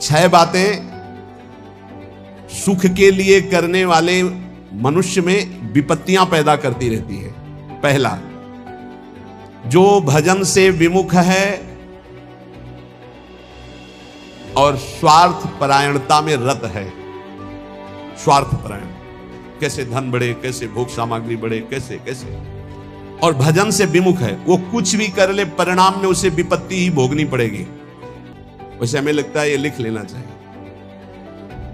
6 बातें सुख के लिए करने वाले मनुष्य में विपत्तियां पैदा करती रहती है। पहला, जो भजन से विमुख है और स्वार्थ परायणता में रत है। स्वार्थ परायण, कैसे धन बढ़े, कैसे भोग सामग्री बढ़े, कैसे कैसे, और भजन से विमुख है, वो कुछ भी कर ले परिणाम में उसे विपत्ति ही भोगनी पड़ेगी। वैसे हमें लगता है ये लिख लेना चाहिए,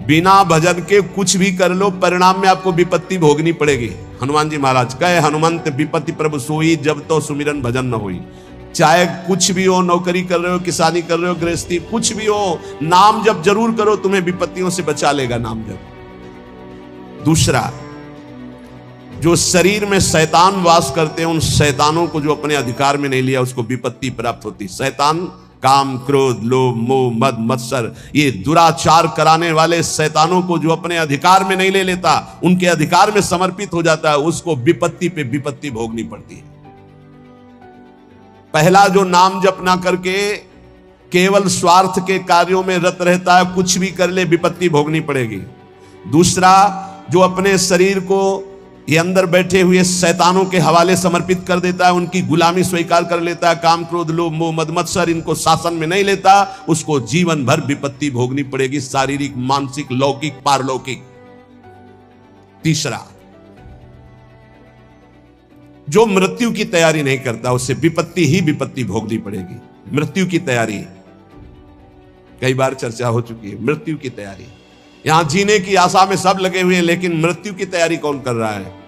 बिना भजन के कुछ भी कर लो परिणाम में आपको विपत्ति भोगनी पड़ेगी। हनुमान जी महाराज कहे, हनुमंत विपत्ति प्रभु सोई, जब तो सुमिरन भजन न होई। चाहे कुछ भी हो, नौकरी कर रहे हो, किसानी कर रहे हो, गृहस्थी, कुछ भी हो, नाम जप जरूर करो, तुम्हें विपत्तियों से बचा लेगा नाम जप। दूसरा, जो शरीर में शैतान वास करते हैं, उन शैतानों को जो अपने अधिकार में नहीं लिया उसको विपत्ति प्राप्त होती। शैतान काम, क्रोध, लोभ, मोह, मद, मत्सर, ये दुराचार कराने वाले शैतानों को जो अपने अधिकार में नहीं ले लेता, उनके अधिकार में समर्पित हो जाता है, उसको विपत्ति पे विपत्ति भोगनी पड़ती है। पहला, जो नाम जप ना करके केवल स्वार्थ के कार्यों में रत रहता है, कुछ भी कर ले विपत्ति भोगनी पड़ेगी। दूसरा, जो अपने शरीर को ये अंदर बैठे हुए शैतानों के हवाले समर्पित कर देता है, उनकी गुलामी स्वीकार कर लेता है, काम, क्रोध, लोभ, मोह, मद, मत्सर इनको शासन में नहीं लेता, उसको जीवन भर विपत्ति भोगनी पड़ेगी, शारीरिक, मानसिक, लौकिक, पारलौकिक। तीसरा, जो मृत्यु की तैयारी नहीं करता, उससे विपत्ति ही विपत्ति भोगनी पड़ेगी। मृत्यु की तैयारी कई बार चर्चा हो चुकी है। मृत्यु की तैयारी, यहां जीने की आशा में सब लगे हुए हैं, लेकिन मृत्यु की तैयारी कौन कर रहा है?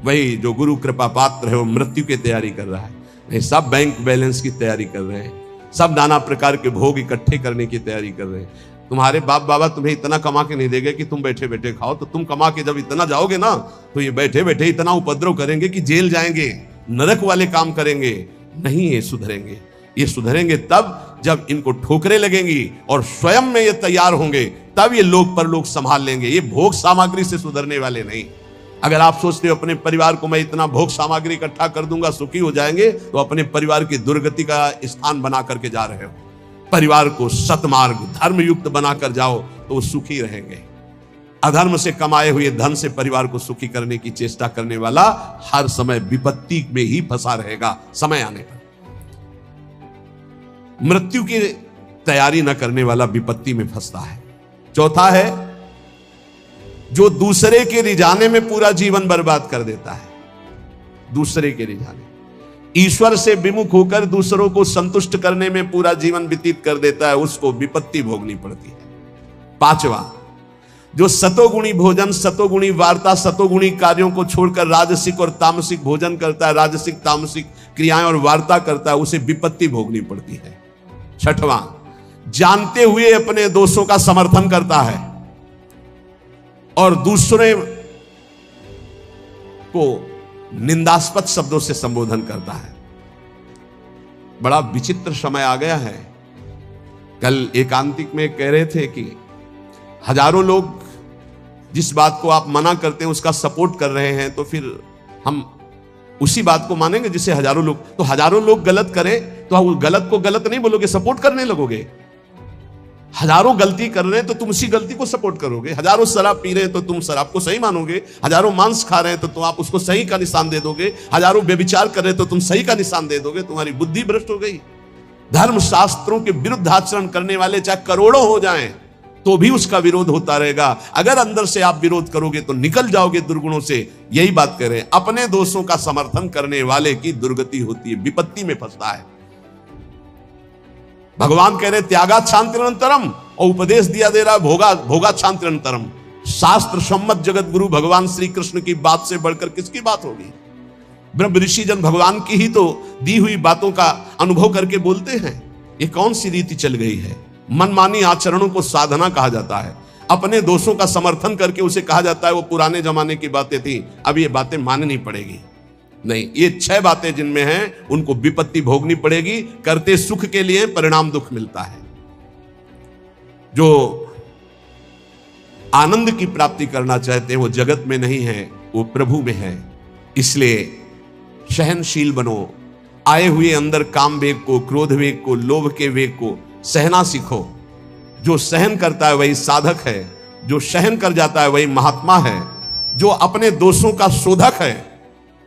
वही जो गुरु कृपा पात्र है, वो मृत्यु की तैयारी कर रहा है। नहीं, सब बैंक बैलेंस की तैयारी कर रहे हैं, सब नाना प्रकार के भोग इकट्ठे करने की तैयारी कर रहे हैं। तुम्हारे बाप बाबा तुम्हें इतना कमा के नहीं देंगे कि तुम बैठे बैठे खाओ, तो तुम कमा के जब इतना जाओगे ना, तो ये बैठे बैठे इतना उपद्रव करेंगे कि जेल जाएंगे, नरक वाले काम करेंगे। नहीं, ये सुधरेंगे। ये सुधरेंगे तब जब इनको ठोकरें लगेंगी और स्वयं में ये तैयार होंगे, तब ये लोक परलोक संभाल लेंगे। ये भोग सामग्री से सुधरने वाले नहीं। अगर आप सोचते हो अपने परिवार को मैं इतना भोग सामग्री इकट्ठा कर दूंगा सुखी हो जाएंगे, तो अपने परिवार की दुर्गति का स्थान बना करके जा रहे हो। परिवार को सतमार्ग, धर्मयुक्त बनाकर जाओ तो वो सुखी रहेंगे। अधर्म से कमाए हुए धन से परिवार को सुखी करने की चेष्टा करने वाला हर समय विपत्ति में ही फंसा रहेगा समय आने पर। मृत्यु की तैयारी न करने वाला विपत्ति में फंसता है। चौथा है, जो दूसरे के रिझाने में पूरा जीवन बर्बाद कर देता है। दूसरे के रिझाने, ईश्वर से विमुख होकर दूसरों को संतुष्ट करने में पूरा जीवन व्यतीत कर देता है, उसको विपत्ति भोगनी पड़ती है। पांचवा, जो सतोगुणी भोजन, सतोगुणी वार्ता, सतोगुणी कार्यों को छोड़कर राजसिक और तामसिक भोजन करता है, राजसिक तामसिक क्रियाएं और वार्ता करता है, उसे विपत्ति भोगनी पड़ती है। छठवां, जानते हुए अपने दोषों का समर्थन करता है और दूसरे को निंदास्पद शब्दों से संबोधन करता है। बड़ा विचित्र समय आ गया है। कल एकांतिक में कह रहे थे कि हजारों लोग जिस बात को आप मना करते हैं उसका सपोर्ट कर रहे हैं, तो फिर हम उसी बात को मानेंगे जिसे हजारों लोग, तो हजारों लोग गलत करें तो आप गलत को गलत नहीं बोलोगे, सपोर्ट करने लगोगे। हजारों गलती कर रहे हैं तो तुम उसी गलती को सपोर्ट करोगे। हजारों शराब पी रहे हैं तो तुम शराब को सही मानोगे। हजारों मांस खा रहे हैं तो आप उसको सही का निशान दे दोगे। हजारों व्यभिचार कर रहे हैं तो तुम सही का निशान दे दोगे। तुम्हारी बुद्धि भ्रष्ट हो गई। धर्म शास्त्रों के विरुद्ध आचरण करने वाले चाहे करोड़ों हो जाएं तो भी उसका विरोध होता रहेगा। अगर अंदर से आप विरोध करोगे तो निकल जाओगे दुर्गुणों से। यही बात कर रहे हैं। अपने दोषों का समर्थन करने वाले की दुर्गति होती है, विपत्ति में फंसता है। भगवान कह रहे त्यागात् शांतिरनंतरम, और उपदेश दिया दे रहा भोगात् शांतिरनंतरम। शास्त्र सम्मत जगत गुरु भगवान श्री कृष्ण की बात से बढ़कर किसकी बात होगी? ब्रह्म ऋषि जन भगवान की ही तो दी हुई बातों का अनुभव करके बोलते हैं। ये कौन सी रीति चल गई है? मनमानी आचरणों को साधना कहा जाता है। अपने दोषों का समर्थन करके उसे कहा जाता है वो पुराने जमाने की बातें थी, अब ये बातें माननी पड़ेगी। नहीं, ये 6 बातें जिनमें हैं उनको विपत्ति भोगनी पड़ेगी। करते सुख के लिए परिणाम दुख मिलता है। जो आनंद की प्राप्ति करना चाहते हैं वो जगत में नहीं है, वो प्रभु में है। इसलिए सहनशील बनो। आए हुए अंदर काम वेग को, क्रोध वेग को, लोभ के वेग को सहना सीखो। जो सहन करता है वही साधक है, जो सहन कर जाता है वही महात्मा है, जो अपने दोषों का शोधक है,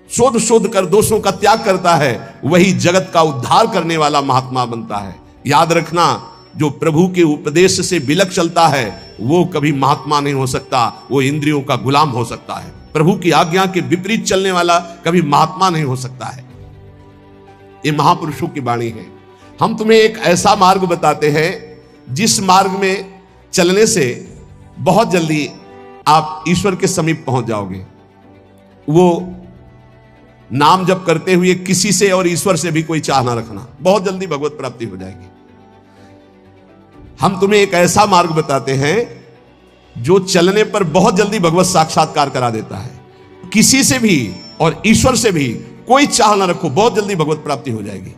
शोध शोध कर दोषों का त्याग करता है, वही जगत का उद्धार करने वाला महात्मा बनता है। याद रखना, जो प्रभु के उपदेश से बिलक चलता है वो कभी महात्मा नहीं हो सकता, वो इंद्रियों का गुलाम हो सकता है। प्रभु की आज्ञा के विपरीत चलने वाला कभी महात्मा नहीं हो सकता है। ये महापुरुषों की वाणी है। हम तुम्हें एक ऐसा मार्ग बताते हैं जिस मार्ग में चलने से बहुत जल्दी आप ईश्वर के समीप पहुंच जाओगे। वो नाम जप करते हुए किसी से और ईश्वर से भी कोई चाह ना रखना, बहुत जल्दी भगवत प्राप्ति हो जाएगी। हम तुम्हें एक ऐसा मार्ग बताते हैं जो चलने पर बहुत जल्दी भगवत साक्षात्कार करा देता है। किसी से भी और ईश्वर से भी कोई चाह ना रखो, बहुत जल्दी भगवत प्राप्ति हो जाएगी।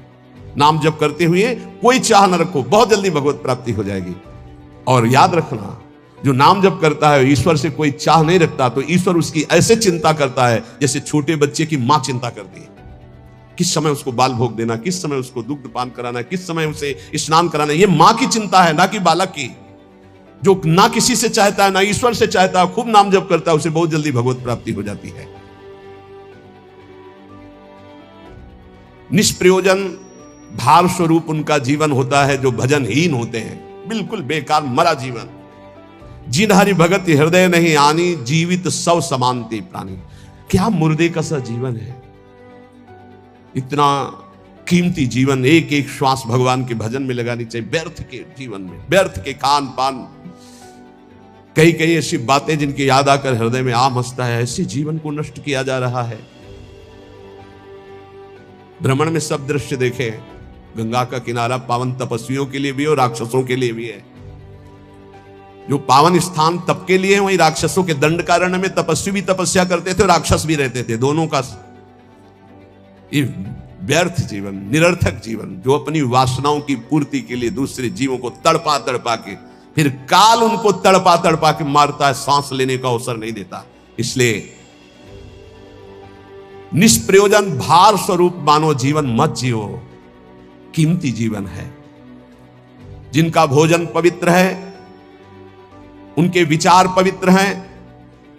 नाम जप करते हुए कोई चाह ना रखो, बहुत जल्दी भगवत प्राप्ति हो जाएगी। और याद रखना, जो नाम जप करता है ईश्वर से कोई चाह नहीं रखता, तो ईश्वर उसकी ऐसे चिंता करता है जैसे छोटे बच्चे की मां चिंता करती है। किस समय उसको बाल भोग देना, किस समय उसको दुग्ध पान कराना, किस समय उसे स्नान कराना, ये मां की चिंता है, ना कि बालक की। जो ना किसी से चाहता है ना ईश्वर से चाहता है, खूब नाम जप करता है, उसे बहुत जल्दी भगवत प्राप्ति हो जाती है। निष्प्रयोजन भार स्वरूप उनका जीवन होता है जो भजनहीन होते हैं, बिल्कुल बेकार मरा जीवन। जिन हरि भगत हृदय नहीं आनी, जीवित सौ समानते प्राणी। क्या मुर्दे का सा जीवन है। इतना कीमती जीवन, एक एक श्वास भगवान के भजन में लगानी चाहिए। व्यर्थ के जीवन में, व्यर्थ के खान पान, कई कई ऐसी बातें जिनकी याद आकर हृदय में आम हंसता है, ऐसे जीवन को नष्ट किया जा रहा है। भ्रमण में सब दृश्य देखे, गंगा का किनारा पावन तपस्वियों के लिए भी और राक्षसों के लिए भी है। जो पावन स्थान तप के लिए है, वही राक्षसों के दंडकारण्य में तपस्वी भी तपस्या करते थे, राक्षस भी रहते थे। दोनों का ये व्यर्थ जीवन, निरर्थक जीवन, जो अपनी वासनाओं की पूर्ति के लिए दूसरे जीवों को तड़पा तड़पा के, फिर काल उनको तड़पा तड़पा के मारता है, सांस लेने का अवसर नहीं देता। इसलिए निष्प्रयोजन भार स्वरूप मानो जीवन मत जियो। कीमती जीवन है। जिनका भोजन पवित्र है, उनके विचार पवित्र हैं,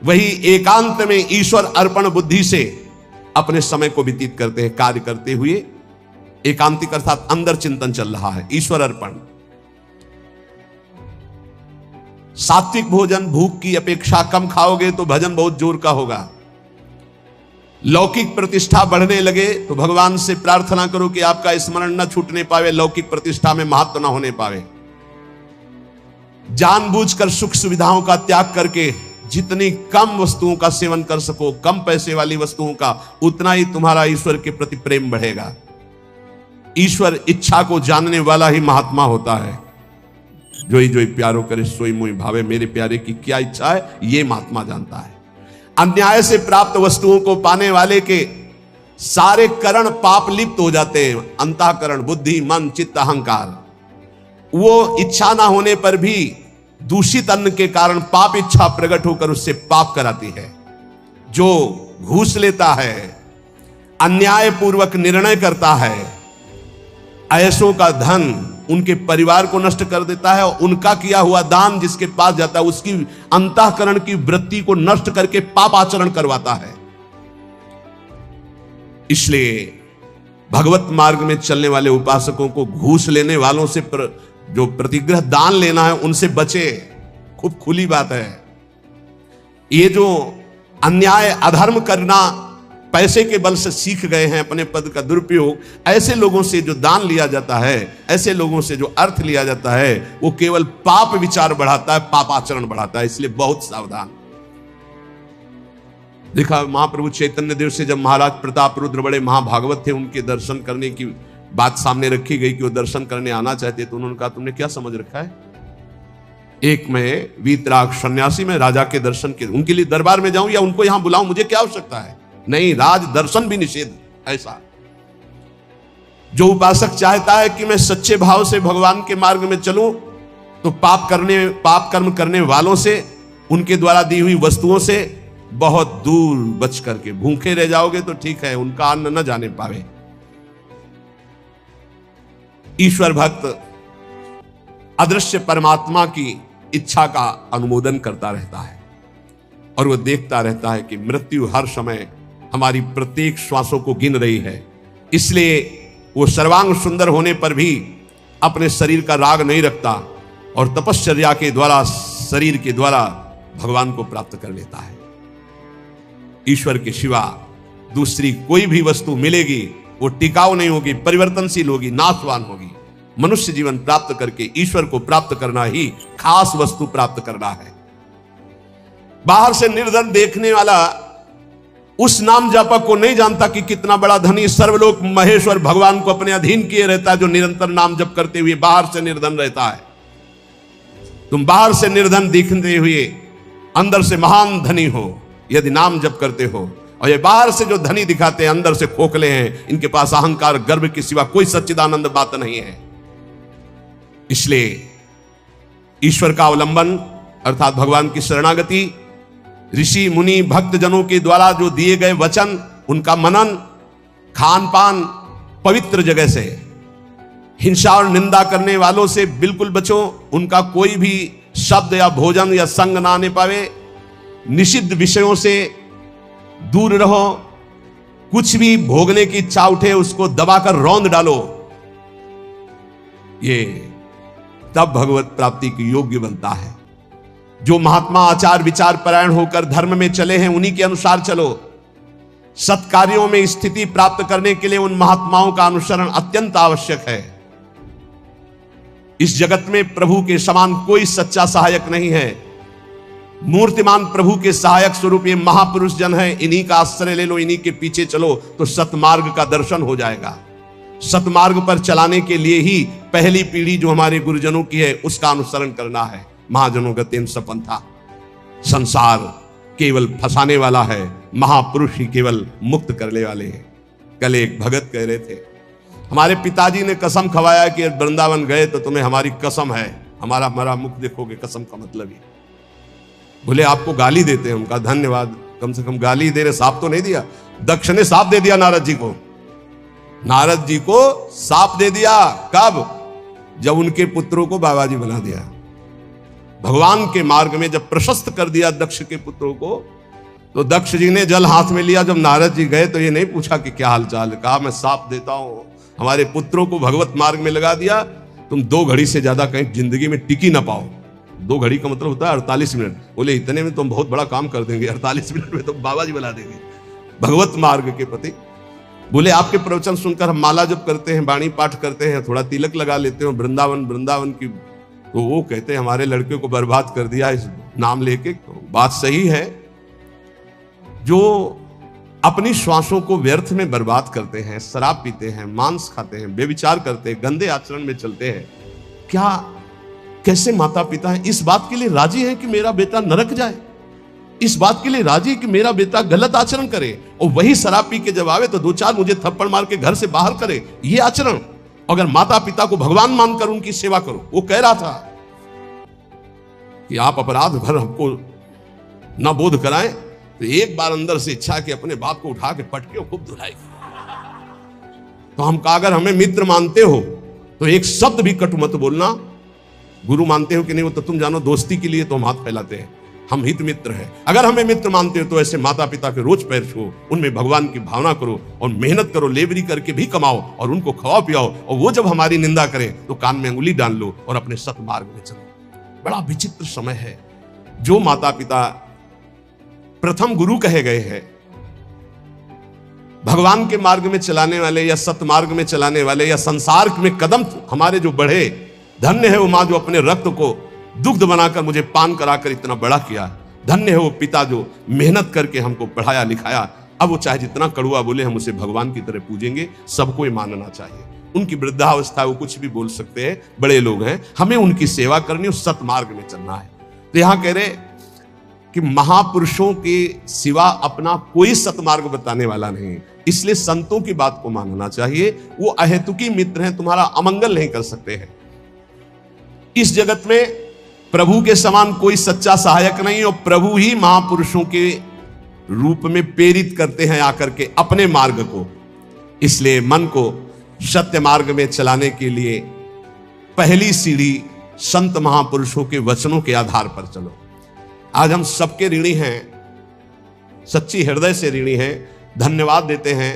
वही एकांत में ईश्वर अर्पण बुद्धि से अपने समय को व्यतीत करते हैं। कार्य करते हुए एकांतिक अर्थात अंदर चिंतन चल रहा है, ईश्वर अर्पण। सात्विक भोजन भूख की अपेक्षा कम खाओगे तो भजन बहुत जोर का होगा। लौकिक प्रतिष्ठा बढ़ने लगे तो भगवान से प्रार्थना करो कि आपका स्मरण न छूटने पावे, लौकिक प्रतिष्ठा में महत्व न होने पावे। जानबूझकर सुख सुविधाओं का त्याग करके जितनी कम वस्तुओं का सेवन कर सको, कम पैसे वाली वस्तुओं का, उतना ही तुम्हारा ईश्वर के प्रति प्रेम बढ़ेगा। ईश्वर इच्छा को जानने वाला ही महात्मा होता है। जोई जोई प्यारो करे सोई मोई भावे, मेरे प्यारे की क्या इच्छा है ये महात्मा जानता है। अन्याय से प्राप्त वस्तुओं को पाने वाले के सारे करण पाप लिप्त हो जाते हैं। अंतःकरण, बुद्धि, मन, चित्त, अहंकार, वो इच्छा ना होने पर भी दूषित अन्न के कारण पाप इच्छा प्रकट होकर उससे पाप कराती है। जो घूस लेता है, अन्याय पूर्वक निर्णय करता है, ऐसों का धन उनके परिवार को नष्ट कर देता है, और उनका किया हुआ दान जिसके पास जाता है उसकी अंतःकरण की वृत्ति को नष्ट करके पाप आचरण करवाता है। इसलिए भगवत मार्ग में चलने वाले उपासकों को घूस लेने वालों से जो प्रतिग्रह दान लेना है उनसे बचे। खूब खुली बात है। ये जो अन्याय अधर्म करना पैसे के बल से सीख गए हैं, अपने पद का दुरुपयोग, ऐसे लोगों से जो दान लिया जाता है, ऐसे लोगों से जो अर्थ लिया जाता है, वो केवल पाप विचार बढ़ाता है, पाप आचरण बढ़ाता है। इसलिए बहुत सावधान। देखा महाप्रभु चैतन्य देव से जब महाराज प्रताप रुद्र बड़े महाभागवत थे, उनके दर्शन करने की बात सामने रखी गई कि वो दर्शन करने आना चाहते, तो उन्होंने कहा तुमने क्या समझ रखा है, एक मैं वीतराग सन्यासी में राजा के दर्शन के उनके लिए दरबार में जाऊं या उनको यहां बुलाऊं, मुझे क्या आवश्यकता है। नहीं, राज दर्शन भी निषेध। ऐसा जो उपासक चाहता है कि मैं सच्चे भाव से भगवान के मार्ग में चलूं, तो पाप कर्म करने वालों से, उनके द्वारा दी हुई वस्तुओं से बहुत दूर बच करके भूखे रह जाओगे तो ठीक है, उनका अन्न न जाने पावे। ईश्वर भक्त अदृश्य परमात्मा की इच्छा का अनुमोदन करता रहता है और वो देखता रहता है कि मृत्यु हर समय हमारी प्रत्येक श्वासों को गिन रही है। इसलिए वो सर्वांग सुंदर होने पर भी अपने शरीर का राग नहीं रखता और तपश्चर्या के द्वारा, शरीर के द्वारा भगवान को प्राप्त कर लेता है। ईश्वर के सिवा दूसरी कोई भी वस्तु मिलेगी वो टिकाऊ नहीं होगी, परिवर्तनशील होगी, नाशवान होगी। मनुष्य जीवन प्राप्त करके ईश्वर को प्राप्त करना ही खास वस्तु प्राप्त करना है। बाहर से निर्धन देखने वाला उस नाम जापक को नहीं जानता कि कितना बड़ा धनी सर्वलोक महेश्वर भगवान को अपने अधीन किए रहता है, जो निरंतर नाम जप करते हुए बाहर से निर्धन रहता है। तुम बाहर से निर्धन दिखते हुए अंदर से महान धनी हो यदि नाम जप करते हो, और ये बाहर से जो धनी दिखाते हैं अंदर से खोखले हैं, इनके पास अहंकार गर्व के सिवा कोई सच्चिदानंद बात नहीं है। इसलिए ईश्वर का अवलंबन अर्थात भगवान की शरणागति, ऋषि मुनि भक्त जनों के द्वारा जो दिए गए वचन, उनका मनन, खान पान पवित्र जगह से, हिंसा और निंदा करने वालों से बिल्कुल बचो, उनका कोई भी शब्द या भोजन या संग ना आने पावे, निषिद्ध विषयों से दूर रहो, कुछ भी भोगने की इच्छा उठे उसको दबाकर रौंद डालो। ये तब भगवत प्राप्ति की योग्य बनता है। जो महात्मा आचार विचार परायण होकर धर्म में चले हैं उन्हीं के अनुसार चलो। सत्कार्यों में स्थिति प्राप्त करने के लिए उन महात्माओं का अनुसरण अत्यंत आवश्यक है। इस जगत में प्रभु के समान कोई सच्चा सहायक नहीं है। मूर्तिमान प्रभु के सहायक स्वरूप ये महापुरुष जन है, इन्हीं का आश्रय ले लो, इन्हीं के पीछे चलो तो सतमार्ग का दर्शन हो जाएगा। सतमार्ग पर चलाने के लिए ही पहली पीढ़ी जो हमारे गुरुजनों की है उसका अनुसरण करना है। महाजनों गतेन सपंथा, संसार केवल फंसाने वाला है, महापुरुष ही केवल मुक्त करने वाले हैं। कल एक भगत कह रहे थे, हमारे पिताजी ने कसम खवाया कि वृंदावन गए तो तुम्हें हमारी कसम है, हमारा मुख देखोगे, कसम का मतलब ही। बोले आपको गाली देते हैं, उनका धन्यवाद, कम से कम गाली दे रहे, साफ तो नहीं दिया। दक्ष ने साफ दे दिया नारद जी को, नारद जी को साफ दे दिया। कब? जब उनके पुत्रों को बाबा जी बना दिया। भगवान के मार्ग में जब प्रशस्त कर दिया दक्ष के पुत्रों को, तो दक्ष जी ने जल हाथ में लिया। जब नारद जी गए तो ये नहीं पूछा कि क्या हालचाल, कहा मैं साफ देता हूं, हमारे पुत्रों को भगवत मार्ग में लगा दिया, तुम 2 घड़ी से ज्यादा कहीं जिंदगी में टिकी ना पाओ। 2 घड़ी का मतलब होता है 48 मिनट। बोले इतने में तुम बहुत बड़ा काम कर देंगे, 48 मिनट में तुम बाबा जी बना देंगे भगवत मार्ग के प्रति। बोले आपके प्रवचन सुनकर हम माला जप करते हैं, वाणी पाठ करते हैं, थोड़ा तिलक लगा लेते हैं, वृंदावन की, तो वो कहते हैं हमारे लड़के को बर्बाद कर दिया इस नाम लेके। तो बात सही है, जो अपनी श्वासों को व्यर्थ में बर्बाद करते हैं, शराब पीते हैं, मांस खाते हैं, बेविचार करते हैं, गंदे आचरण में चलते हैं, क्या कैसे माता पिता हैं इस बात के लिए राजी हैं कि मेरा बेटा नरक जाए, इस बात के लिए राजी है कि मेरा बेटा गलत आचरण करे, और वही शराब पी के जब आवे तो 2-4 मुझे थप्पड़ मार के घर से बाहर करे, ये आचरण? अगर माता पिता को भगवान मानकर उनकी सेवा करो। वो कह रहा था कि आप अपराध भर हमको ना बोध कराएं, तो एक बार अंदर से इच्छा कि अपने बाप को उठा के पटके और खूब धुलाई। तो हम कहा अगर हमें मित्र मानते हो तो एक शब्द भी कटु मत बोलना। गुरु मानते हो कि नहीं वो तो तुम जानो, दोस्ती के लिए तो हम हाथ फैलाते हैं, हम हित मित्र हैं। अगर हमें मित्र मानते हो तो ऐसे माता पिता के रोज पैर छुओ, उनमें भगवान की भावना करो और मेहनत करो, लेबरी करके भी कमाओ और उनको खवाओ पियाओ, और वो जब हमारी निंदा करें तो कान में अंगुली डाल लो और अपने सतमार्ग में चलो। बड़ा विचित्र समय है। जो माता पिता प्रथम गुरु कहे गए हैं, भगवान के मार्ग में चलाने वाले या सतमार्ग में चलाने वाले या संसार में कदम हमारे जो बढ़े, धन्य है वो माँ जो अपने रक्त को दुग्ध बनाकर मुझे पान कराकर इतना बड़ा किया। धन्य है वो पिता जो मेहनत करके हमको पढ़ाया लिखाया। अब वो चाहे जितना कड़ुआ बोले, हम उसे भगवान की तरह पूजेंगे, सबको ये मानना चाहिए। उनकी वृद्धावस्था वो कुछ भी बोल सकते हैं, बड़े लोग हैं, हमें उनकी सेवा करनी और सतमार्ग में चलना है। तो यहां कह रहे कि महापुरुषों के सिवा अपना कोई सतमार्ग बताने वाला नहीं, इसलिए संतों की बात को मानना चाहिए। वो अहेतुकी मित्र हैं, तुम्हारा अमंगल नहीं कर सकते हैं। इस जगत में प्रभु के समान कोई सच्चा सहायक नहीं, और प्रभु ही महापुरुषों के रूप में प्रेरित करते हैं आकर के अपने मार्ग को। इसलिए मन को सत्य मार्ग में चलाने के लिए पहली सीढ़ी संत महापुरुषों के वचनों के आधार पर चलो। आज हम सबके ऋणी हैं, सच्ची हृदय से ऋणी हैं, धन्यवाद देते हैं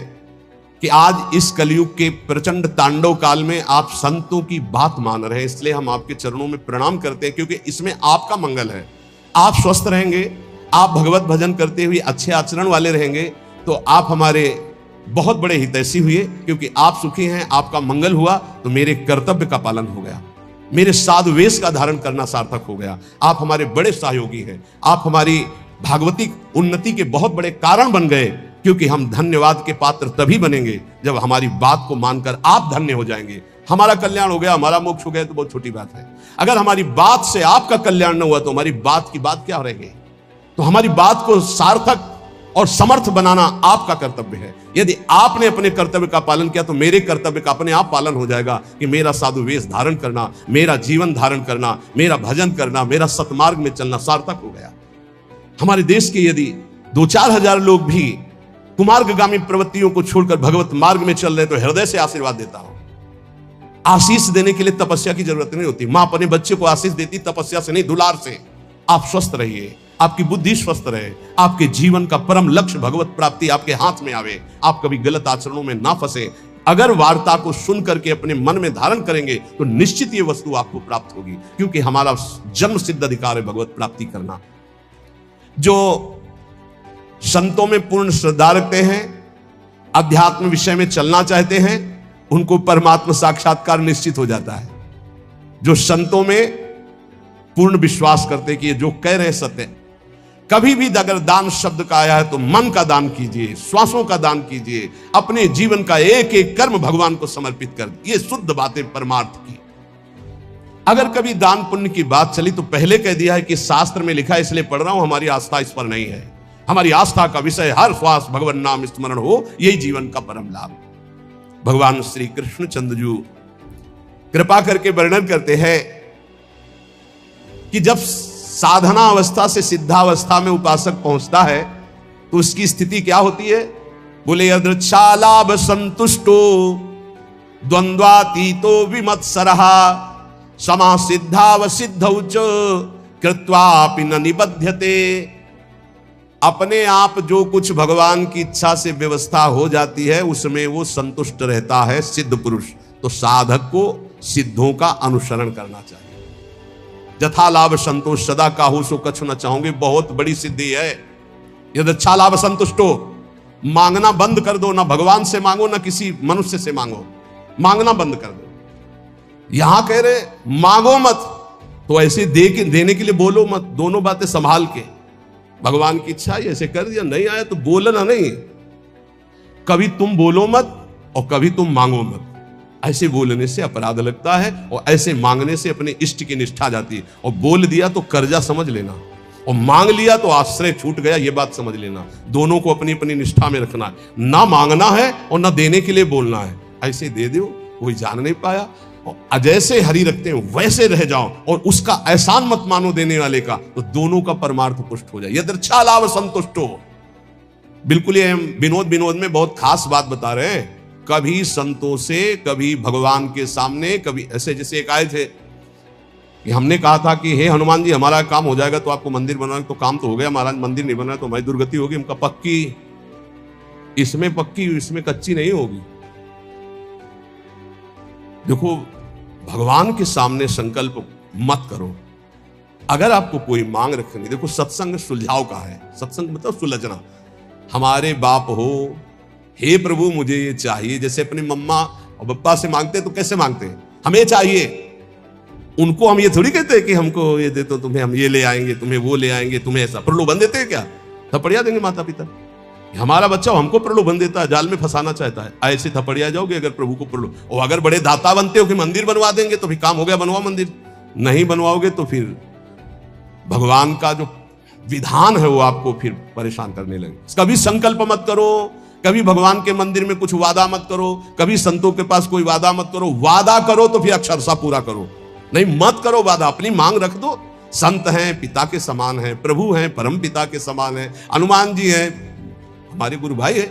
कि आज इस कलयुग के प्रचंड तांडव काल में आप संतों की बात मान रहे हैं। इसलिए हम आपके चरणों में प्रणाम करते हैं, क्योंकि इसमें आपका मंगल है। आप स्वस्थ रहेंगे, आप भगवत भजन करते हुए अच्छे आचरण वाले रहेंगे, तो आप हमारे बहुत बड़े हितैषी हुए, क्योंकि आप सुखी हैं, आपका मंगल हुआ तो मेरे कर्तव्य का पालन हो गया, मेरे साधु वेश का धारण करना सार्थक हो गया। आप हमारे बड़े सहयोगी हैं, आप हमारी भागवती उन्नति के बहुत बड़े कारण बन गए, क्योंकि हम धन्यवाद के पात्र तभी बनेंगे जब हमारी बात को मानकर आप धन्य हो जाएंगे। हमारा कल्याण हो गया, हमारा मोक्ष हो गया तो बहुत छोटी बात है। अगर हमारी बात से आपका कल्याण न हुआ तो हमारी बात की बात क्या रहेगी? तो हमारी बात को सार्थक और समर्थ बनाना आपका कर्तव्य है। यदि आपने अपने कर्तव्य का पालन किया तो मेरे कर्तव्य का अपने आप पालन हो जाएगा कि मेरा साधु वेश धारण करना, मेरा जीवन धारण करना, मेरा भजन करना, मेरा सतमार्ग में चलना सार्थक हो गया। हमारे देश के यदि 2-4 हजार लोग भी कुमार्गगामी प्रवृत्तियों को छोड़कर भगवत मार्ग में चल रहे तो हृदय से आशीर्वाद देता हूं। आशीष देने के लिए तपस्या की जरूरत नहीं होती। मां अपने बच्चे को आशीष देती तपस्या से नहीं, दुलार से। आप स्वस्थ रहिए, आपकी बुद्धि स्वस्थ रहे, आपके जीवन का परम लक्ष्य भगवत प्राप्ति आपके हाथ में आवे, आप कभी गलत आचरणों में ना फंसे। अगर वार्ता को सुन करके अपने मन में धारण करेंगे तो निश्चित ये वस्तु आपको प्राप्त होगी, क्योंकि हमारा जन्म सिद्ध अधिकार है भगवत प्राप्ति करना। जो संतों में पूर्ण श्रद्धा रखते हैं, अध्यात्म विषय में चलना चाहते हैं, उनको परमात्मा साक्षात्कार निश्चित हो जाता है। जो संतों में पूर्ण विश्वास करते कि ये जो कह रहे हैं सत्य। कभी भी अगर दान शब्द का आया है तो मन का दान कीजिए, श्वासों का दान कीजिए, अपने जीवन का एक एक कर्म भगवान को समर्पित कर, ये शुद्ध बातें परमार्थ की। अगर कभी दान पुण्य की बात चली तो पहले कह दिया है कि शास्त्र में लिखा है इसलिए पढ़ रहा हूं, हमारी आस्था इस पर नहीं है। हमारी आस्था का विषय हर श्वास भगवान नाम स्मरण हो, यही जीवन का परम लाभ। भगवान श्री कृष्ण चंद्र जी कृपा करके वर्णन करते हैं कि जब साधना अवस्था से सिद्धावस्था में उपासक पहुंचता है तो उसकी स्थिति क्या होती है? बोले यदृच्छालाभ संतुष्टो द्वंद्वातीतो विमत्सरः समा सिद्धावसिद्धौ च कृत्वापि न निबध्यते। अपने आप जो कुछ भगवान की इच्छा से व्यवस्था हो जाती है उसमें वो संतुष्ट रहता है सिद्ध पुरुष। तो साधक को सिद्धों का अनुसरण करना चाहिए। यथा लाभ संतोष सदा काहू सो कछु न चाहोगे, बहुत बड़ी सिद्धि है। यदि अच्छा लाभ संतुष्टो, मांगना बंद कर दो, ना भगवान से मांगो ना किसी मनुष्य से मांगो, मांगना बंद कर दो। यहां कह रहे मांगो मत, तो ऐसे देने के लिए बोलो मत, दोनों बातें संभाल के। भगवान की इच्छा ऐसे कर दिया, नहीं आया तो बोलना नहीं। कभी तुम बोलो मत और कभी तुम मांगो मत। ऐसे बोलने से अपराध लगता है और ऐसे मांगने से अपने इष्ट की निष्ठा जाती है। और बोल दिया तो कर्जा समझ लेना, और मांग लिया तो आश्रय छूट गया, ये बात समझ लेना। दोनों को अपनी अपनी निष्ठा में रखना है, ना मांगना है और ना देने के लिए बोलना है। ऐसे दे दो, कोई जान नहीं पाया। और जैसे हरि रखते हैं वैसे रह जाओ, और उसका एहसान मत मानो देने वाले का, तो दोनों का परमार्थ पुष्ट हो जाए। यदृच्छा लाभ संतुष्टो। बिल्कुल ये हम विनोद में बहुत खास बात बता रहे हैं। कभी संतों से, कभी भगवान के सामने, कभी ऐसे जैसे एक आए थे कि हमने कहा था कि हे हनुमान जी हमारा काम हो जाएगा तो आपको मंदिर बनवाएंगे। तो काम तो हो गया महाराज, मंदिर नहीं बना तो हमारी दुर्गति होगी। हमका पक्की, इसमें पक्की इसमें कच्ची नहीं होगी। देखो भगवान के सामने संकल्प मत करो। अगर आपको कोई मांग रखनी, देखो सत्संग सुलझाव का है। सत्संग मतलब सुलझना। हमारे बाप हो, हे प्रभु मुझे ये चाहिए, जैसे अपनी मम्मा और पप्पा से मांगते हैं तो कैसे मांगते हैं? हमें चाहिए। उनको हम ये थोड़ी कहते हैं कि हमको ये दे तो तुम्हें हम ये ले आएंगे, तुम्हें वो ले आएंगे, तुम्हें ऐसा प्रलोभन देते हैं क्या? थपड़िया देंगे माता पिता। हमारा बच्चा हमको प्रलोभन देता है, जाल में फंसाना चाहता है। ऐसे थपड़िया जाओगे अगर प्रभु को प्रलोभन। और अगर बड़े दाता बनते हो कि मंदिर बनवा देंगे तो फिर काम हो गया, बनवाओ मंदिर। नहीं बनवाओगे तो फिर भगवान का जो विधान है वो आपको फिर परेशान करने लगे। कभी संकल्प मत करो, कभी भगवान के मंदिर में कुछ वादा मत करो, कभी संतों के पास कोई वादा मत करो। वादा करो तो फिर अक्षरशः पूरा करो, नहीं मत करो वादा। अपनी मांग रख दो। संत हैं पिता के समान हैं, प्रभु हैं परम पिता के समान हैं, हनुमान जी हैं हमारे गुरु भाई है,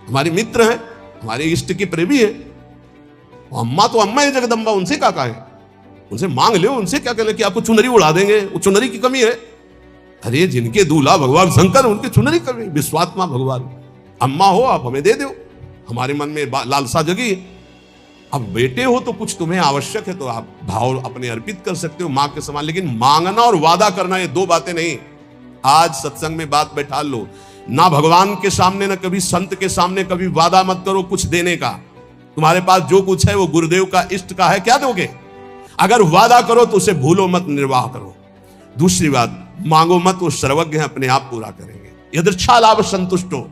हमारे मित्र हैं, हमारे इष्ट के प्रेमी है। अम्मा तो अम्मा है जगदम्बा, उनसे का है। उनसे मांग लो, उनसे क्या कहले कि आपको चुनरी उड़ा देंगे, वो चुनरी की कमी है। अरे जिनके दूल्हा भगवान शंकर, उनकी चुनरी कमी, विश्वात्मा भगवान। अम्मा हो आप, हमें दे दो, हमारे मन में लालसा जगी। अब बेटे हो तो कुछ तुम्हें आवश्यक है तो आप भाव अपने अर्पित कर सकते हो मां के समान, लेकिन मांगना और वादा करना ये दो बातें नहीं। आज सत्संग में बात बैठा लो, ना भगवान के सामने ना कभी संत के सामने कभी वादा मत करो कुछ देने का। तुम्हारे पास जो कुछ है वो गुरुदेव का, इष्ट का है, क्या दोगे? अगर वादा करो तो उसे भूलो मत, निर्वाह करो। दूसरी बात, मांगो मत, वो सर्वज्ञ है, अपने आप पूरा करेंगे। यदृच्छा लाभ संतुष्टो,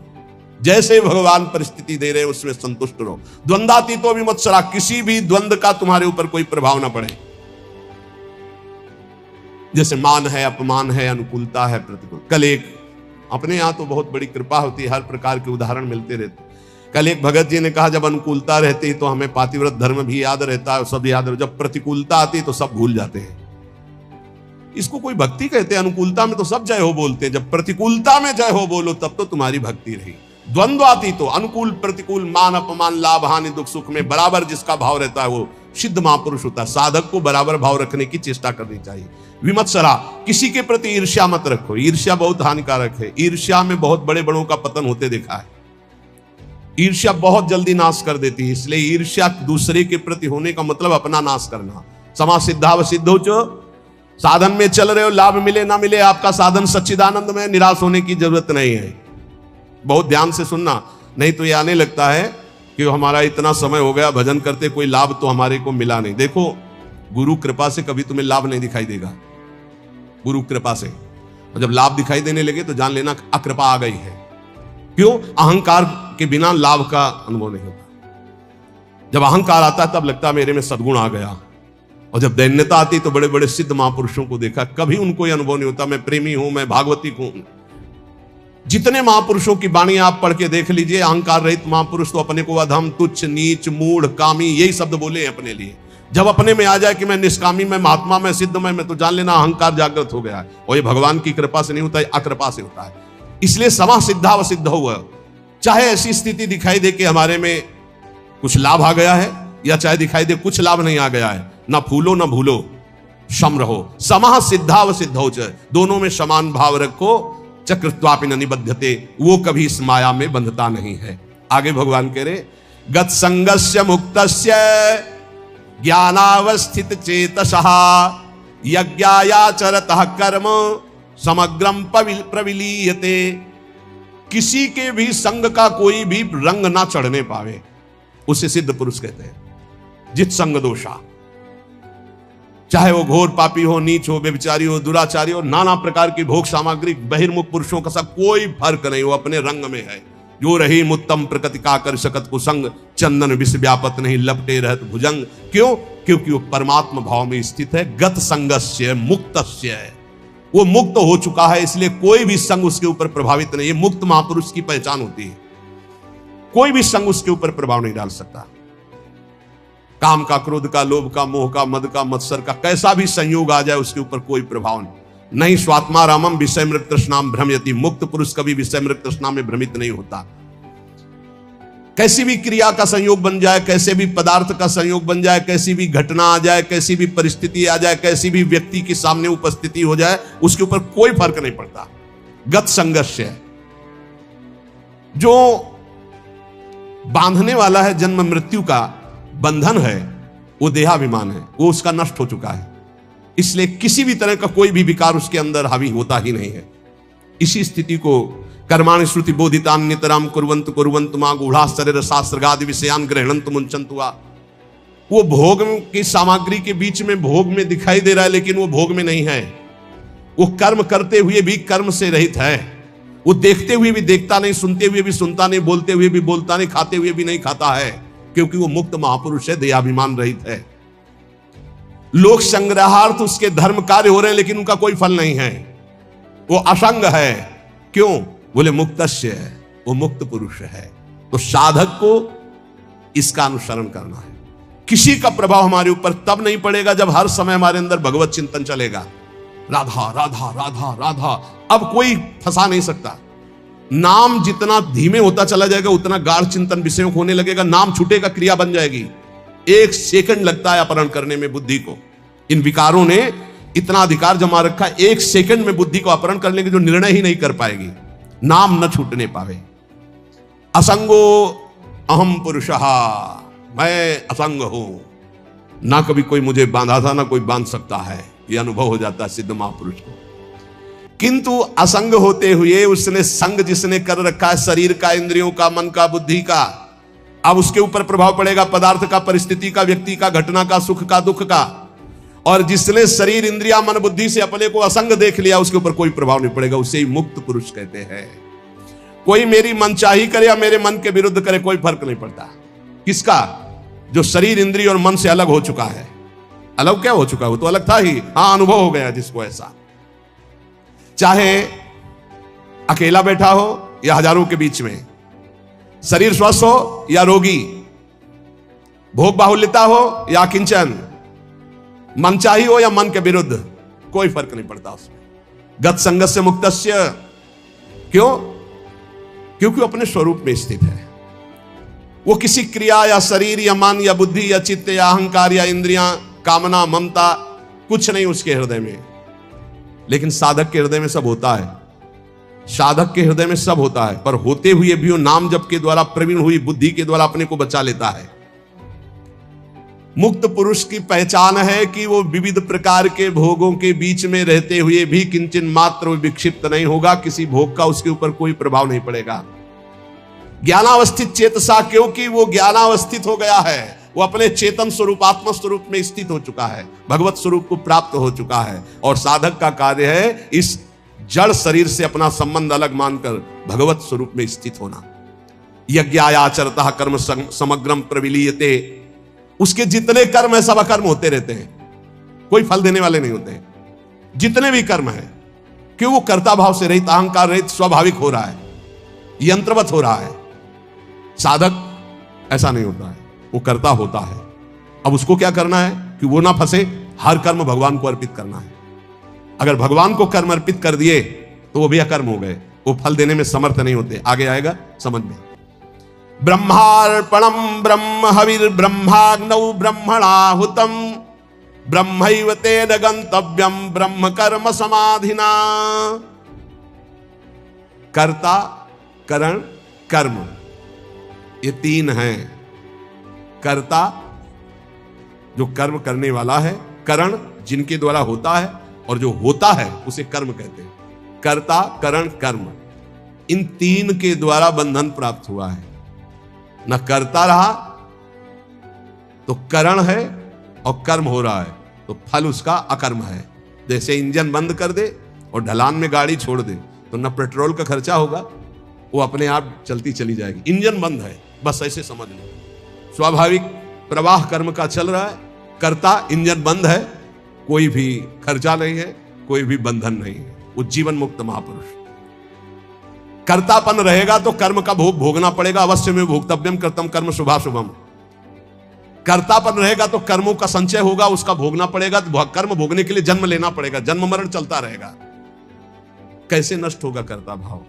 जैसे भगवान परिस्थिति दे रहे उसमें संतुष्ट रहो। द्वंद्वातीतो विमत्सरा, किसी भी द्वंद्व का तुम्हारे ऊपर कोई प्रभाव ना पड़े। जैसे मान है, अपमान है, अनुकूलता है, प्रतिकूल। कल एक, अपने यहां तो बहुत बड़ी कृपा होती है, हर प्रकार के उदाहरण मिलते रहते। कल एक भगत जी ने कहा जब अनुकूलता रहती है तो हमें पातिव्रत धर्म भी याद रहता है, सब याद रहता, जब प्रतिकूलता आती है तो सब भूल जाते हैं। इसको कोई भक्ति कहते हैं? अनुकूलता में तो सब जय हो बोलते हैं, जब प्रतिकूलता में जय हो बोलो तब तो तुम्हारी भक्ति रही। द्वंद्व आती तो अनुकूल प्रतिकूल, मान अपमान, लाभ हानि, दुख सुख में बराबर जिसका भाव रहता है वो सिद्ध महापुरुष होता है। साधक को बराबर भाव रखने की चेष्टा करनी चाहिए। विमत्सरा, किसी के प्रति ईर्ष्या मत रखो, ईर्ष्या बहुत हानिकारक है। ईर्ष्या में बहुत बड़े बड़ों का पतन होते देखा है। ईर्ष्या बहुत जल्दी नाश कर देती है, इसलिए ईर्ष्या दूसरे के प्रति होने का मतलब अपना नाश करना। समा सिद्धाव सिद्धो चो, साधन में चल रहे हो, लाभ मिले ना मिले, आपका साधन सच्चिदानंद में, निराश होने की जरूरत नहीं है। बहुत ध्यान से सुनना, नहीं तो ये आने लगता है कि हमारा इतना समय हो गया भजन करते, कोई लाभ तो हमारे को मिला नहीं। देखो, गुरु कृपा से कभी तुम्हें लाभ नहीं दिखाई देगा, गुरु कृपा से। और जब लाभ दिखाई देने लगे तो जान लेना अकृपा आ गई है। क्यों? अहंकार के बिना लाभ का अनुभव नहीं होता। जब अहंकार आता है तब लगता है मेरे में सद्गुण आ गया, और जब दैन्यता आती तो बड़े बड़े सिद्ध महापुरुषों को देखा, कभी उनको यह अनुभव नहीं होता मैं प्रेमी हूं, मैं भागवती हूं। जितने महापुरुषों की वाणी आप पढ़ के देख लीजिए, अहंकार रहित महापुरुष तो अपने को अधम, तुच्छ, नीच, मूढ़, कामी, यही शब्द बोले हैं अपने लिए। जब अपने में आ जाए कि मैं निष्कामी, मैं महात्मा, मैं सिद्ध, मैं तो जान लेना अहंकार जागृत हो गया है। और ये भगवान की कृपा से नहीं होता है, अकृपा से होता है। इसलिए समा सिद्धाव सिद्ध हुआ, चाहे ऐसी स्थिति दिखाई दे कि हमारे में कुछ लाभ आ गया है, या चाहे दिखाई दे कुछ लाभ नहीं आ गया है, ना फूलो ना भूलो, सम रहो। समा सिद्धाव सिद्धौ च, दोनों में समान भाव रखो। चक्रत्वापि न निबध्यते, वो कभी इस माया में बंधता नहीं है। आगे भगवान कह रहे, गत संगस्य मुक्तस्य ज्ञानावस्थित चेतसः यज्ञायाचरतः कर्म समग्रम प्रविलीयते। किसी के भी संग का कोई भी रंग ना चढ़ने पावे, उसे सिद्ध पुरुष कहते हैं। जित संग दोषा, चाहे वो घोर पापी हो, नीच हो, व्यभिचारी हो, दुराचारी हो, नाना प्रकार की भोग सामग्री, बहिर्मुख पुरुषों का सब कोई फर्क नहीं, वो अपने रंग में है। जो रही मुत्तम प्रकृति का कर शकत कुसंग, चंदन विष व्यापत नहीं लपटे रहत भुजंग। क्यों? क्योंकि वो परमात्मा भाव में स्थित है। गत संगस्य मुक्तस्य, वो मुक्त हो चुका है, इसलिए कोई भी संग उसके ऊपर प्रभावित नहीं। ये मुक्त महापुरुष की पहचान होती है, कोई भी संग उसके ऊपर प्रभाव नहीं डाल सकता। काम का, क्रोध का, लोभ का, मोह का, मद का, मत्सर का, कैसा भी संयोग आ जाए उसके ऊपर कोई प्रभाव नहीं। स्वात्मा रामम विषय मृग तृष्णाम भ्रमयति, मुक्त पुरुष कभी विषय मृग तृष्णा में भ्रमित नहीं होता। कैसी भी क्रिया का संयोग बन जाए, कैसे भी पदार्थ का संयोग बन जाए, कैसी भी घटना आ जाए, कैसी भी परिस्थिति आ जाए, कैसी भी व्यक्ति के सामने उपस्थिति हो जाए, उसके ऊपर कोई फर्क नहीं पड़ता। गत संघर्ष है, जो बांधने वाला है जन्म मृत्यु का बंधन है, वो देहाभिमान है, वो उसका नष्ट हो चुका है। इसलिए किसी भी तरह का कोई भी विकार उसके अंदर हावी होता ही नहीं है। इसी स्थिति को कर्माणि श्रुति बोधितान नितराम कुर्वन्तु कुर्वन्तु मां गूढ़ा शरीर शास्त्रगादि विषयान ग्रहणन्तु मुंचन्तु वा। वो भोग की सामग्री के बीच में भोग में दिखाई दे रहा है, लेकिन वो भोग में नहीं है। वो कर्म करते हुए भी कर्म से रहित है। वो देखते हुए भी देखता नहीं, सुनते हुए भी सुनता नहीं, बोलते हुए भी बोलता नहीं, खाते हुए भी नहीं खाता है, क्योंकि वो मुक्त महापुरुष है, देहाभिमान रहित है। लोक संग्रहार्थ उसके धर्म कार्य हो रहे हैं, लेकिन उनका कोई फल नहीं है। वो असंग है। क्यों? बोले मुक्तस्य है, वो मुक्त पुरुष है। तो साधक को इसका अनुसरण करना है। किसी का प्रभाव हमारे ऊपर तब नहीं पड़ेगा जब हर समय हमारे अंदर भगवत चिंतन चलेगा। राधा राधा राधा राधा, अब कोई फंसा नहीं सकता। नाम जितना धीमे होता चला जाएगा उतना गाढ़ चिंतन विषयों होने लगेगा। नाम छूटेगा, क्रिया बन जाएगी। 1 सेकंड लगता है अपहरण करने में बुद्धि को, इन विकारों ने इतना अधिकार जमा रखा, एक सेकंड में बुद्धि को अपहरण कर लेंगे जो निर्णय ही नहीं कर पाएगी, नाम न छूटने पावे। असंगो अहम पुरुषः, मैं असंग हूं, ना कभी कोई मुझे बांधा था ना कोई बांध सकता है, यह अनुभव हो जाता है सिद्ध महापुरुष को। किंतु असंग होते हुए उसने संग जिसने कर रखा है शरीर का, इंद्रियों का, मन का, बुद्धि का, अब उसके ऊपर प्रभाव पड़ेगा पदार्थ का, परिस्थिति का, व्यक्ति का, घटना का, सुख का, दुख का। और जिसने शरीर, इंद्रिया, मन, बुद्धि से अपने को असंग देख लिया उसके ऊपर कोई प्रभाव नहीं पड़ेगा, उसे ही मुक्त पुरुष कहते हैं। कोई मेरी मनचाही करे या मेरे मन के विरुद्ध करे, कोई फर्क नहीं पड़ता। किसका? जो शरीर, इंद्रिय और मन से अलग हो चुका है। अलग क्या हो चुका है? वो तो अलग था ही, हां, अनुभव हो गया जिसको ऐसा। चाहे अकेला बैठा हो या हजारों के बीच में, शरीर स्वस्थ हो या रोगी, भोग बाहुल्यता हो या किंचन, मनचाही हो या मन के विरुद्ध, कोई फर्क नहीं पड़ता उसमें। गत संगस्य मुक्तस्य, क्यों? क्योंकि वो अपने स्वरूप में स्थित है। वो किसी क्रिया या शरीर या मन या बुद्धि या चित्त या अहंकार या इंद्रियां, कामना, ममता, कुछ नहीं उसके हृदय में। लेकिन साधक के हृदय में सब होता है, साधक के हृदय में सब होता है, पर होते हुए भी वो नाम जप के द्वारा, प्रवीण हुई बुद्धि के द्वारा अपने को बचा लेता है। मुक्त पुरुष की पहचान है कि वो विविध प्रकार के भोगों के बीच में रहते हुए भी किंचन मात्र विक्षिप्त नहीं होगा, किसी भोग का उसके ऊपर कोई प्रभाव नहीं पड़ेगा। ज्ञानावस्थित चेतसा, क्योंकि वो ज्ञानावस्थित हो गया है, वो अपने चेतन स्वरूप, आत्म स्वरूप में स्थित हो चुका है, भगवत स्वरूप को प्राप्त हो चुका है। और साधक का कार्य है इस जड़ शरीर से अपना संबंध अलग मानकर भगवत स्वरूप में स्थित होना। यज्ञायाचरतः कर्म समग्रम प्रविलीयते, उसके जितने कर्म है सब अकर्म होते रहते हैं, कोई फल देने वाले नहीं होते। जितने भी कर्म है, क्यों? वो कर्ता भाव से रहित, अहंकार रहित, स्वाभाविक हो रहा है, यंत्रवत हो रहा है। साधक ऐसा नहीं होता है, वो कर्ता होता है। अब उसको क्या करना है कि वो ना फंसे, हर कर्म भगवान को अर्पित करना है। अगर भगवान को कर्म अर्पित कर दिए तो वो भी अकर्म हो गए, वो फल देने में समर्थ नहीं होते। आगे आएगा समझ में। ब्रह्मार्पणम ब्रह्म हविर ब्रह्माग्नौ ब्रह्मणाहुतम ब्रह्मैव तेन गंतव्यम ब्रह्म कर्म समाधिना। कर्ता, करण, कर्म, ये तीन हैं। कर्ता जो कर्म करने वाला है, करण जिनके द्वारा होता है, और जो होता है उसे कर्म कहते हैं। कर्ता, करण, कर्म, इन तीन के द्वारा बंधन प्राप्त हुआ है। न कर्ता रहा तो करण है, और कर्म हो रहा है तो फल उसका अकर्म है। जैसे इंजन बंद कर दे और ढलान में गाड़ी छोड़ दे तो न पेट्रोल का खर्चा होगा, वो अपने आप चलती चली जाएगी। इंजन बंद है, बस ऐसे समझ लो। स्वाभाविक प्रवाह कर्म का चल रहा है, कर्ता, इंजन बंद है, कोई भी खर्चा नहीं है, कोई भी बंधन नहीं है, वो जीवन मुक्त महापुरुष। कर्तापन रहेगा तो कर्म का भोग भोगना पड़ेगा, अवश्य में भोक्तव्यम कर्तम कर्म शुभाशुभम। कर्तापन रहेगा तो कर्मों का संचय होगा, उसका भोगना पड़ेगा, तो कर्म भोगने के लिए जन्म लेना पड़ेगा, जन्म मरण चलता रहेगा। कैसे नष्ट होगा कर्ता भाव?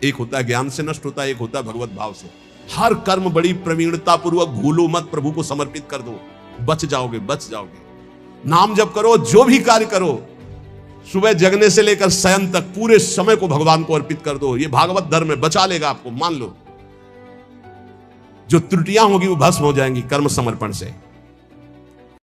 एक होता है ज्ञान से नष्ट होता है, एक होता है भगवत भाव से। हर कर्म बड़ी प्रवीणता पूर्वक भूलो मत, प्रभु को समर्पित कर दो, बच जाओगे, बच जाओगे। नाम जप करो, जो भी कार्य करो, सुबह जगने से लेकर शयन तक पूरे समय को भगवान को अर्पित कर दो। ये भागवत धर्म है, बचा लेगा आपको, मान लो। जो त्रुटियां होगी वो भस्म हो जाएंगी कर्म समर्पण से।